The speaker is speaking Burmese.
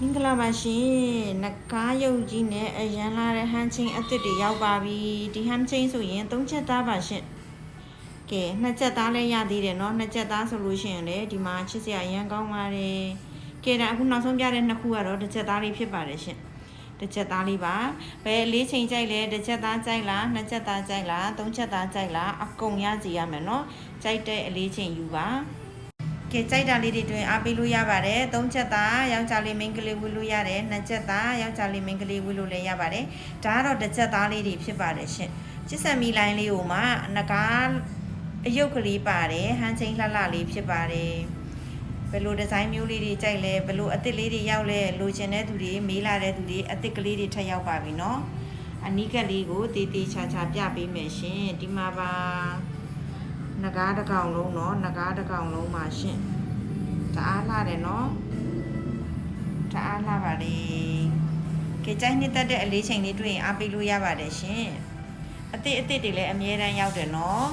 မင်္ဂလာပါရှင်နဂါးရုပ်ကြီးနဲ့အရန်လာတဲ့ဟန်ချင်းအစ်စ်တွေရောက်ပါပြီဒီဟန်ချင်းဆိုရင်3ချက်သားပါရှင်ကဲ2ချက်သားလည်းရသေးတယ်เนาะ2ချက်သားဆိုလို့ရှိရင်လေဒီမှာချစ်စရာအရန်ကောင်းပါတယ်ကဲဒါအခုနောက်ဆုံးပြတဲ့2ခုကတော့တစ်ချက်သားလေးဖြစ်ပါတယ်ရှင်တစ်ချက်သားလေးပါဘယ်4ချိန်ကြိုက်လဲတစ်ချက်သားကြိုက်လား2ချက်သားကြိုက်လား3ချက်သားကြိုက်လားအကုန်ရစီရမယ်เนาะကြိုက်တဲ့အလေးချိန်ယူပါကဲကြိုက်တာလေးတွေတွင်အားပေးလို့ရပါတယ်3ချက်သားယောက်ျားလေးမိန်းကလေးဝှလို့ရတယ်2ချက်သားယောက်ျားလေးမိန်းကလေးဝှလို့လည်းရပါတယ်ဒါကတော့တစ်ချက်သားလေးတွေဖြစ်ပါတယ်ရှင်ချစ်ဆက်မီလိုင်းလေးကိုမှနဂါးအယုတ်ကလေးပါတယ်ဟန်ချင်းလှလှလေးဖြစ်ပါတယ်ဘယ်လိုဒီဇိုင်းမျိုးလေးတွေကြိုက်လဲဘယ်လိုအသစ်လေးတွေရောက်လဲလိုချင်တဲ့သူတွေမေးလာတဲ့သူတွေအသစ်ကလေးတွေထပ်ရောက်ပါပြီเนาะအနီးကပ်လေးကိုတေးသေးချာချာပြပေးမယ်ရှင်ဒီမှာပါနဂါးတစ်ကောင်လုံးเนาะနဂါးတစ်ကောင်လုံးပါရှင်တအားလှတယ်เนาะတအားလှပါလေကြိုက်နှစ်သက်တဲ့အလေးချိန်လေးတွေ့ရင်အားပေးလို့ရပါတယ်ရှင်အသစ်တွေလည်းအမြဲတမ်းရောက်တယ်เนาะ